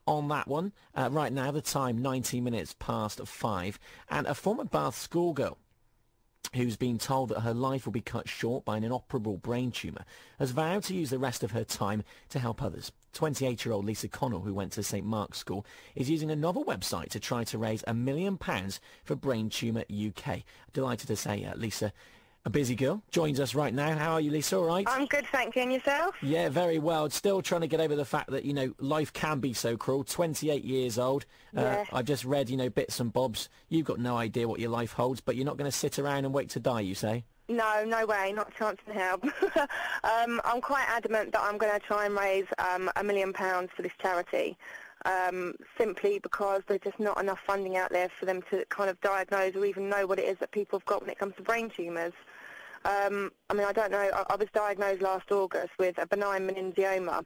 on that one. Right now, the time, 19 minutes past 5. And a former Bath schoolgirl who's been told that her life will be cut short by an inoperable brain tumour, has vowed to use the rest of her time to help others. 28-year-old Lisa Connell, who went to St Mark's School, is using a novel website to try to raise £1 million for Brain Tumour UK. Delighted to say, Lisa, a busy girl, joins us right now. How are you, Lisa? All right? I'm good, thank you. And yourself? Yeah, very well. Still trying to get over the fact that, you know, life can be so cruel. 28 years old. Yeah. I've just read, you know, bits and bobs. You've got no idea what your life holds, but you're not going to sit around and wait to die, you say? No, no way, not a chance in hell. I'm quite adamant that I'm going to try and raise £1 million for this charity, simply because there's just not enough funding out there for them to kind of diagnose or even know what it is that people have got when it comes to brain tumours. I mean, I don't know, I was diagnosed last August with a benign meningioma,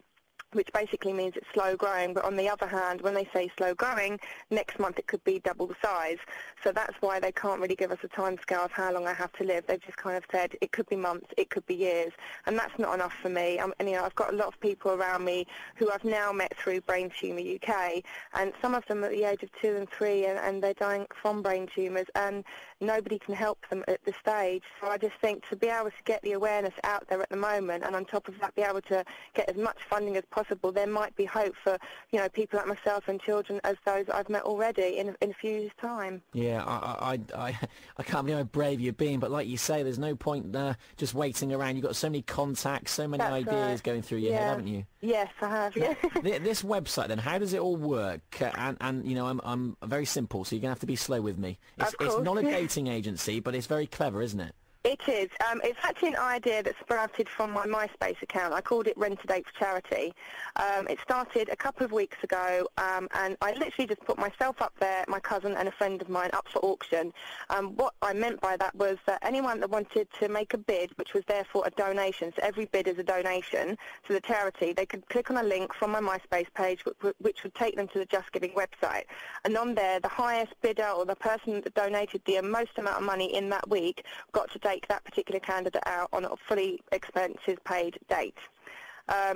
which basically means it's slow growing, but on the other hand, when they say slow growing, next month it could be double the size. So that's why they can't really give us a timescale of how long I have to live. They've just kind of said it could be months, it could be years, and that's not enough for me. And, you know, I've got a lot of people around me who I've now met through Brain Tumour UK, and some of them at the age of 2 and 3, and they're dying from brain tumours, and nobody can help them at this stage. So I just think to be able to get the awareness out there at the moment, and on top of that, be able to get as much funding as possible, there might be hope for, you know, people like myself and children as those I've met already in a few years' time. Yeah, I can't believe how brave you're being, but like you say, there's no point just waiting around. You've got so many contacts, so many ideas going through your head, haven't you? Yes, I have, yeah. This website, then, how does it all work? And you know, I'm very simple, so you're going to have to be slow with me. It's not a dating agency, but it's very clever, isn't it? It is. It's actually an idea that sprouted from my MySpace account. I called it Rent a Date for Charity. It started a couple of weeks ago, and I literally just put myself up there, my cousin and a friend of mine up for auction. What I meant by that was that anyone that wanted to make a bid, which was therefore a donation, so every bid is a donation to the charity, they could click on a link from my MySpace page, which would take them to the Just Giving website. And on there, the highest bidder or the person that donated the most amount of money in that week got to take that particular candidate out on a fully expenses paid date.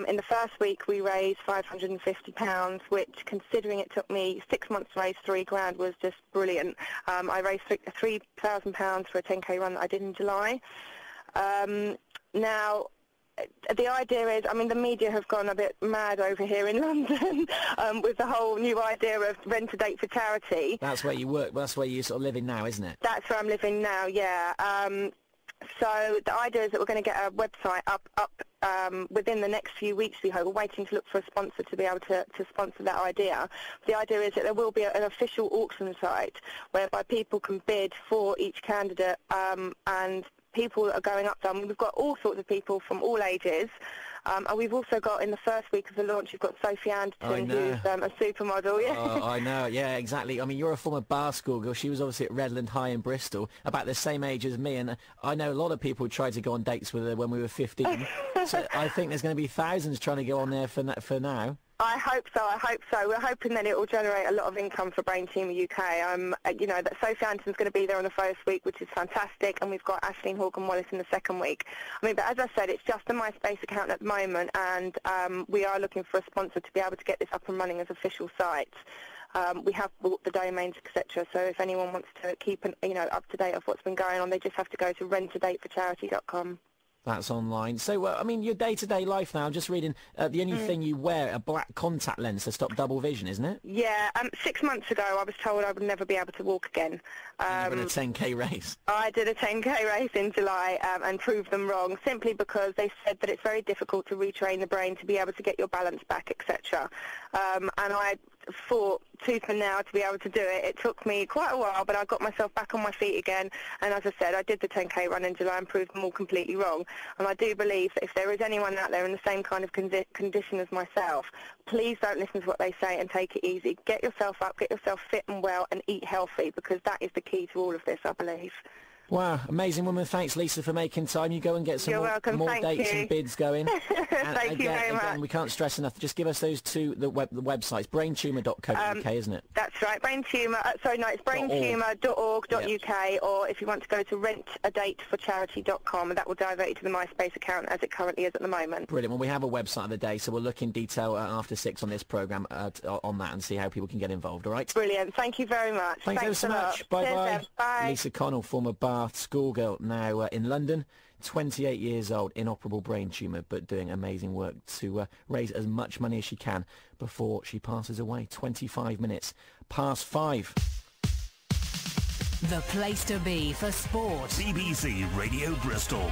In the first week we raised £550, which, considering it took me 6 months to raise £3,000, was just brilliant. I raised £3,000 for a 10k run that I did in July. Now, the idea is, I mean, the media have gone a bit mad over here in London with the whole new idea of Rent a Date for Charity. That's where you work, that's where you're sort of living now, isn't it? That's where I'm living now, yeah. So the idea is that we're going to get a website up within the next few weeks, we hope. We're waiting to look for a sponsor to be able to sponsor that idea. The idea is that there will be an official auction site whereby people can bid for each candidate, and people are going up there. I mean, we've got all sorts of people from all ages. And we've also got, in the first week of the launch, you've got Sophie Anderson, who's a supermodel. Yeah. I know, yeah, exactly. I mean, you're a former Bath schoolgirl. She was obviously at Redland High in Bristol, about the same age as me, and I know a lot of people tried to go on dates with her when we were 15. So I think there's going to be thousands trying to go on there for now. I hope so. I hope so. We're hoping that it will generate a lot of income for Brain Tumour UK. You know, that Sophie Anderson's going to be there on the first week, which is fantastic, and we've got Ashleen Horgan-Wallace in the second week. I mean, but as I said, it's just a MySpace account at the moment, and we are looking for a sponsor to be able to get this up and running as official site. We have bought the domains, etc. So if anyone wants to keep up to date of what's been going on, they just have to go to rentadateforcharity.com. That's online. So, I mean, your day-to-day life now, I'm just reading, the only thing you wear, a black contact lens to stop double vision, isn't it? Yeah, 6 months ago I was told I would never be able to walk again. You did a 10k race. I did a 10k race in July and proved them wrong, simply because they said that it's very difficult to retrain the brain to be able to get your balance back, etc. And I fought tooth and nail to be able to do it. It took me quite a while, but I got myself back on my feet again, and as I said, I did the 10k run in July and proved them all completely wrong. And I do believe that if there is anyone out there in the same kind of condition as myself, please don't listen to what they say and take it easy. Get yourself up, get yourself fit and well, and eat healthy, because that is the key to all of this, I believe. Wow, amazing woman. Thanks, Lisa, for making time. You go and get some more dates and bids going. Thank you very much. Again, we can't stress enough. Just give us those two, the websites, braintumour.co.uk, isn't it? That's right, braintumour. It's braintumour.org.uk, or if you want to go to rentadateforcharity.com, and that will divert you to the MySpace account as it currently is at the moment. Brilliant. Well, we have a website of the day, so we'll look in detail after 6 on this programme on that and see how people can get involved, all right? Brilliant. Thank you very much. Thanks ever so much. Bye-bye. Bye. Lisa Connell, former Bath schoolgirl, now in London, 28 years old, inoperable brain tumour, but doing amazing work to raise as much money as she can before she passes away. 25 minutes past 5. The place to be for sport. BBC Radio Bristol.